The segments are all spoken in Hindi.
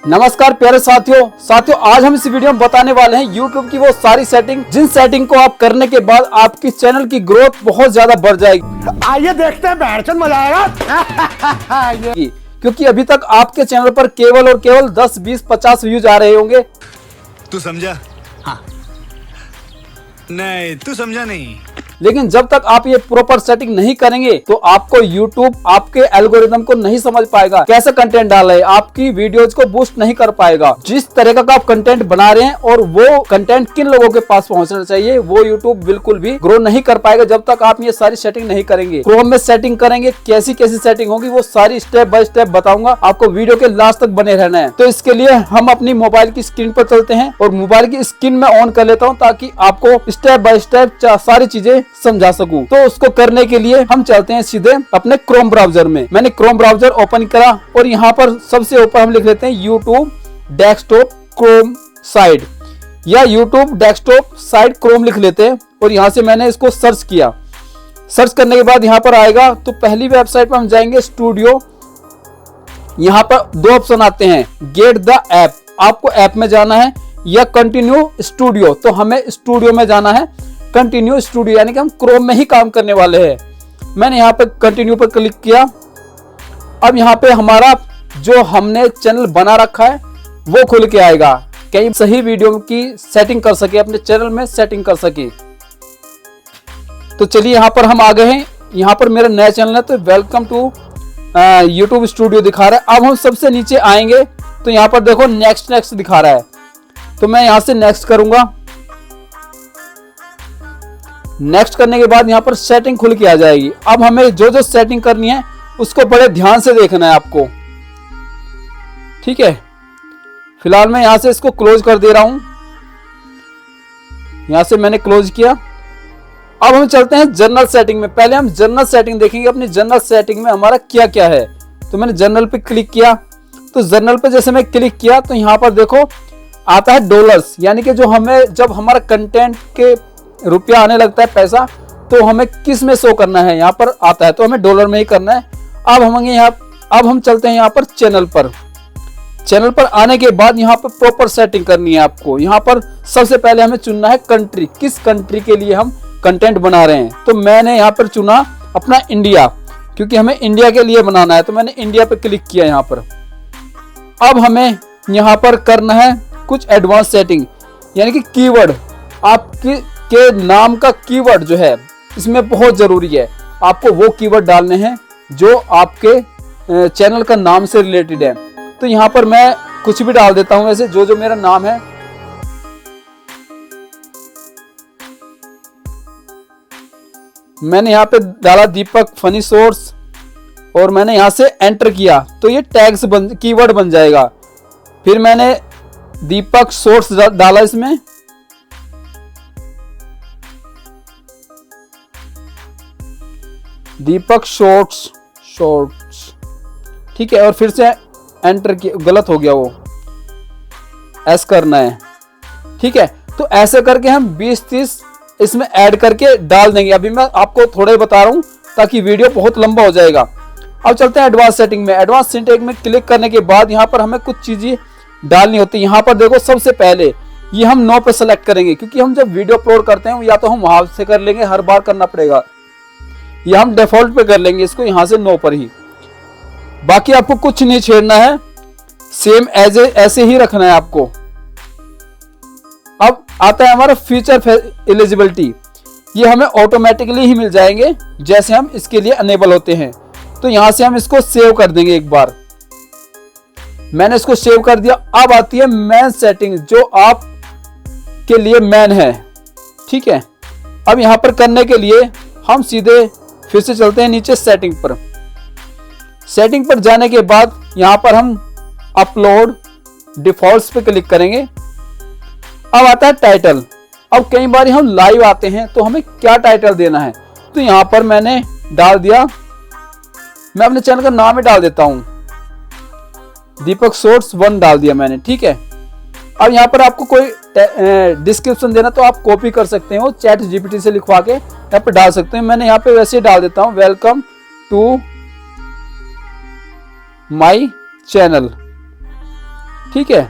नमस्कार प्यारे साथियों आज हम इस वीडियो में बताने वाले हैं YouTube की वो सारी सेटिंग जिन सेटिंग को आप करने के बाद आपकी चैनल की ग्रोथ बहुत ज्यादा बढ़ जाएगी। आइए देखते हैं, बैठचंद मजा आएगा। क्योंकि अभी तक आपके चैनल पर केवल और केवल 10, 20, 50 व्यूज आ रहे होंगे। तू समझा? हाँ। नहीं, तू समझा नहीं। लेकिन जब तक आप ये प्रॉपर सेटिंग नहीं करेंगे तो आपको YouTube आपके एल्गोरिदम को नहीं समझ पाएगा कैसे कंटेंट डाल रहे, आपकी वीडियोज को बूस्ट नहीं कर पाएगा। जिस तरह का आप कंटेंट बना रहे हैं और वो कंटेंट किन लोगों के पास पहुंचना चाहिए वो YouTube बिल्कुल भी ग्रो नहीं कर पाएगा जब तक आप ये सारी सेटिंग नहीं करेंगे। क्रोम में सेटिंग करेंगे, कैसी कैसी सेटिंग होगी वो सारी स्टेप बाय स्टेप बताऊंगा, आपको वीडियो के लास्ट तक बने रहना है। तो इसके लिए हम अपनी मोबाइल की स्क्रीन पर चलते हैं और मोबाइल की स्क्रीन में ऑन कर लेता हूँ ताकि आपको स्टेप बाय स्टेप सारी चीजें समझा सकूं। तो उसको करने के लिए हम चलते हैं सीधे अपने क्रोम ब्राउजर में। मैंने क्रोम ब्राउजर ओपन करा और यहाँ पर सबसे ऊपर हम लिख लेते हैं YouTube डेस्कटॉप क्रोम साइड या YouTube डेस्कटॉप साइड क्रोम लिख लेते हैं और यहाँ से मैंने इसको सर्च किया। सर्च करने के बाद यहाँ पर आएगा तो पहली वेबसाइट पर हम जाएंगे स्टूडियो। यहाँ पर दो ऑप्शन आते हैं, गेट द ऐप, आपको ऐप में जाना है या कंटिन्यू स्टूडियो। तो हमें स्टूडियो में जाना है, कंटिन्यू स्टूडियो यानी कि हम क्रोम में ही काम करने वाले हैं। मैंने यहाँ पे कंटिन्यू पर क्लिक किया। अब यहाँ पे हमारा जो हमने चैनल बना रखा है वो खुल के आएगा, कहीं सही वीडियो की सेटिंग कर सके, अपने चैनल में सेटिंग कर सके। तो चलिए यहाँ पर हम आ गए हैं। यहाँ पर मेरा नया चैनल है तो वेलकम टू YouTube स्टूडियो दिखा रहा है। अब हम सबसे नीचे आएंगे तो यहाँ पर देखो नेक्स्ट दिखा रहा है, तो मैं यहाँ से नेक्स्ट करूंगा। नेक्स्ट करने के बाद यहाँ पर सेटिंग खुल के आ जाएगी। अब हमें जो जो सेटिंग करनी है उसको बड़े ध्यान से देखना है आपको, ठीक है। फिलहाल मैं यहाँ से इसको क्लोज कर दे रहा हूं। यहाँ से मैंने क्लोज किया। अब हम चलते हैं जनरल सेटिंग में। पहले हम जनरल सेटिंग देखेंगे, अपनी जनरल सेटिंग में हमारा क्या क्या है। तो मैंने जनरल पे क्लिक किया। तो जनरल पे जैसे मैं क्लिक किया तो यहाँ पर देखो आता है डॉलर्स, यानी कि जो हमें जब हमारा कंटेंट के रुपया आने लगता है पैसा तो हमें किस में शो करना है, यहाँ पर आता है तो हमें डॉलर में ही करना है। अब हम चलते हैं यहाँ पर चैनल पर। चैनल पर आने के बाद यहाँ पर प्रॉपर सेटिंग करनी है आपको। यहाँ पर सबसे पहले हमें चुनना है कंट्री, किस कंट्री के लिए हम कंटेंट बना रहे हैं। तो मैंने यहाँ पर चुना अपना इंडिया, क्योंकि हमें इंडिया के लिए बनाना है, तो मैंने इंडिया पे क्लिक किया यहाँ पर। अब हमें यहाँ पर करना है कुछ एडवांस सेटिंग, यानी कि कीवर्ड, आपकी के नाम का कीवर्ड जो है इसमें बहुत जरूरी है। आपको वो कीवर्ड डालने हैं जो आपके चैनल का नाम से रिलेटेड है। तो यहाँ पर मैं कुछ भी डाल देता हूं, ऐसे जो मेरा नाम है। मैंने यहाँ पे डाला दीपक फनी सोर्स और मैंने यहाँ से एंटर किया तो ये टैग्स कीवर्ड बन जाएगा। फिर मैंने दीपक सोर्स डाला इसमें, दीपक शॉर्ट्स, ठीक है। और फिर से एंटर किया, गलत हो गया वो, ऐसा करना है, ठीक है। तो ऐसे करके हम 20-30 इसमें ऐड करके डाल देंगे। अभी मैं आपको थोड़ा ही बता रहा हूं ताकि वीडियो बहुत लंबा हो जाएगा। अब चलते हैं एडवांस सेटिंग में। एडवांस सेटिंग में क्लिक करने के बाद यहाँ पर हमें कुछ चीजें डालनी होती है। यहाँ पर देखो सबसे पहले ये हम 9 पे सेलेक्ट करेंगे, क्योंकि हम जब वीडियो अपलोड करते हैं या तो हम वहां से कर लेंगे, हर बार करना पड़ेगा, या हम डिफॉल्ट पे कर लेंगे इसको यहाँ से 9 पर ही। बाकी आपको कुछ नहीं छेड़ना है, सेम ऐसे ही रखना है आपको। अब आता है हमारा फीचर एलिजिबिलिटी, ये हमें ऑटोमेटिकली ही मिल जाएंगे जैसे हम इसके लिए अनेबल होते हैं। तो यहां से हम इसको सेव कर देंगे एक बार। मैंने इसको सेव कर दिया। अब आती है मेन सेटिंग, जो आप के लिए मेन है, ठीक है। अब यहां पर करने के लिए हम सीधे फिर से चलते हैं नीचे सेटिंग पर। सेटिंग पर जाने के बाद यहां पर हम अपलोड डिफॉल्ट्स पे क्लिक करेंगे। अब आता है टाइटल। अब कई बार हम लाइव आते हैं तो हमें क्या टाइटल देना है, तो यहां पर मैंने डाल दिया, मैं अपने चैनल का नाम ही डाल देता हूं, दीपक शॉर्ट्स 1 डाल दिया मैंने, ठीक है। अब यहाँ पर आपको कोई डिस्क्रिप्शन देना तो आप कॉपी कर सकते हो, चैट जीपीटी से लिखवा के यहाँ पे डाल सकते हैं। मैंने यहाँ पे वैसे डाल देता हूँ, वेलकम टू माई चैनल, ठीक है,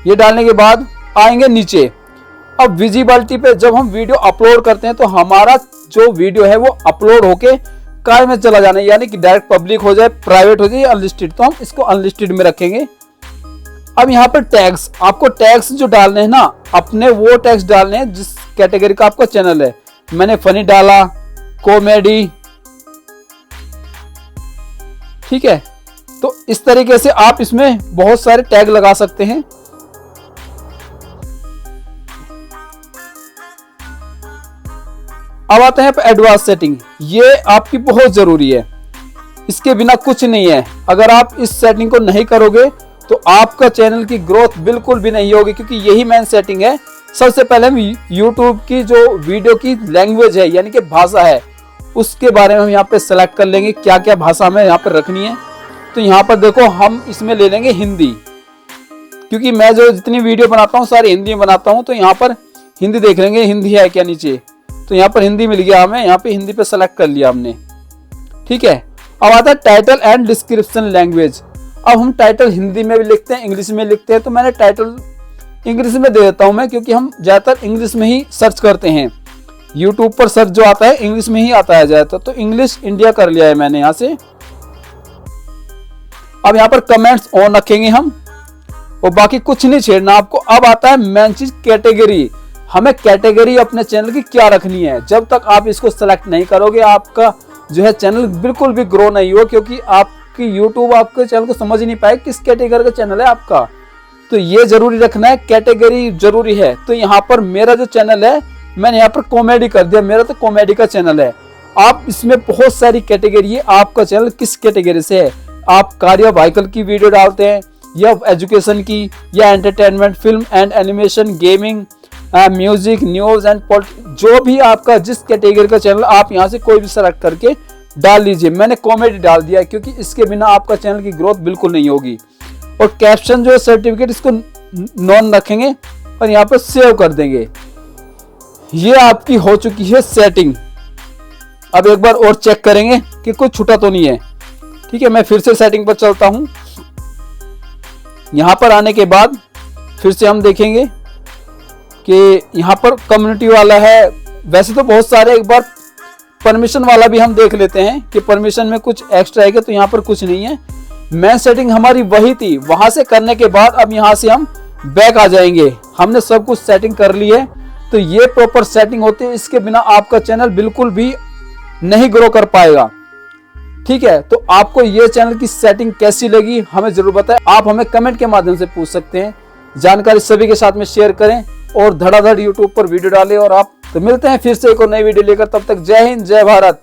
ये डालने के बाद आएंगे नीचे। अब विजिबिलिटी पे जब हम वीडियो अपलोड करते हैं तो हमारा जो वीडियो है वो अपलोड होके काय में चला जाना है, यानी कि डायरेक्ट पब्लिक हो जाए, प्राइवेट हो जाए, अनलिस्टेड, तो हम इसको अनलिस्टेड में रखेंगे। अब यहाँ पर टैग्स, आपको टैग्स जो डालने हैं ना, अपने वो टैग्स डालने हैं जिस कैटेगरी का आपका चैनल है। मैंने फनी डाला, कॉमेडी, ठीक है। तो इस तरीके से आप इसमें बहुत सारे टैग लगा सकते हैं। अब आते हैं एडवांस सेटिंग, ये आपकी बहुत जरूरी है, इसके बिना कुछ नहीं है। अगर आप इस सेटिंग को नहीं करोगे तो आपका चैनल की ग्रोथ बिल्कुल भी नहीं होगी, क्योंकि यही मेन सेटिंग है। सबसे पहले हम YouTube की जो वीडियो की लैंग्वेज है, यानी कि भाषा है, उसके बारे में हम यहाँ पे सेलेक्ट कर लेंगे, क्या क्या भाषा हमें यहाँ पे रखनी है। तो यहाँ पर देखो हम इसमें ले लेंगे हिंदी, क्योंकि मैं जो जितनी वीडियो बनाता हूँ सारी हिंदी में बनाता हूँ। तो यहाँ पर हिंदी देख लेंगे, हिंदी है क्या नीचे, तो यहाँ पर हिंदी मिल गया हमें, यहाँ पे हिंदी पे सेलेक्ट कर लिया हमने, ठीक है। अब आता है टाइटल एंड डिस्क्रिप्शन लैंग्वेज। अब हम टाइटल हिंदी में भी लिखते हैं, इंग्लिश में लिखते हैं, तो मैंने टाइटल इंग्लिश में दे देता हूं मैं, क्योंकि हम ज्यादातर इंग्लिश में ही सर्च करते हैं। यूट्यूब पर सर्च जो आता है इंग्लिश में ही आता है ज्यादातर, तो इंग्लिश इंडिया कर लिया है मैंने यहाँ से। अब यहाँ पर कमेंट्स ऑन रखेंगे हम, और बाकी कुछ नहीं छेड़ना आपको। अब आता है मेन चीज, कैटेगरी। हमें कैटेगरी अपने चैनल की क्या रखनी है। जब तक आप इसको सेलेक्ट नहीं करोगे आपका जो है चैनल बिल्कुल भी ग्रो नहीं हो, क्योंकि आपकी यूट्यूब आपके चैनल को समझ ही नहीं पाए किस कैटेगरी का चैनल है आपका। तो ये जरूरी रखना है, कैटेगरी जरूरी है। तो यहाँ पर मेरा जो चैनल है मैंने यहाँ पर कॉमेडी कर दिया, मेरा तो कॉमेडी का चैनल है। आप इसमें बहुत सारी कैटेगरी है, आपका चैनल किस कैटेगरी से है। आप कार्य व्हीकल की वीडियो डालते हैं, या एजुकेशन की, या entertainment, film and animation, gaming, music, news and जो भी आपका जिस कैटेगरी का चैनल, आप यहाँ से कोई भी सेलेक्ट करके डाल लीजिए। मैंने कॉमेडी डाल दिया है, क्योंकि इसके बिना आपका चैनल की ग्रोथ बिल्कुल नहीं होगी। और कैप्शन जो है सर्टिफिकेट, इसको नॉन रखेंगे और यहाँ पर सेव कर देंगे। ये आपकी हो चुकी है सेटिंग। अब एक बार और चेक करेंगे कि कुछ छूटा तो नहीं है, ठीक है। मैं फिर से सेटिंग पर चलता हूं। यहां पर आने के बाद फिर से हम देखेंगे कि यहाँ पर कम्युनिटी वाला है। वैसे तो बहुत सारे, एक बार परमिशन वाला भी हम देख लेते हैं कि परमिशन में कुछ एक्स्ट्रा है क्या। तो यहाँ पर कुछ नहीं है, मेन सेटिंग हमारी वही थी। वहां से करने के बाद अब यहाँ से हम बैक आ जाएंगे। हमने सब कुछ सेटिंग कर ली है, तो ये प्रॉपर सेटिंग होती है। इसके बिना आपका चैनल बिल्कुल भी नहीं ग्रो कर पाएगा, ठीक है। तो आपको ये चैनल की सेटिंग कैसी लगी हमें जरूर बताएं। आप हमें कमेंट के माध्यम से पूछ सकते हैं। जानकारी सभी के साथ में शेयर करें और धड़ाधड़ यूट्यूब पर वीडियो डालें। और आप तो मिलते हैं फिर से एक और नई वीडियो लेकर, तब तक जय हिंद, जय भारत।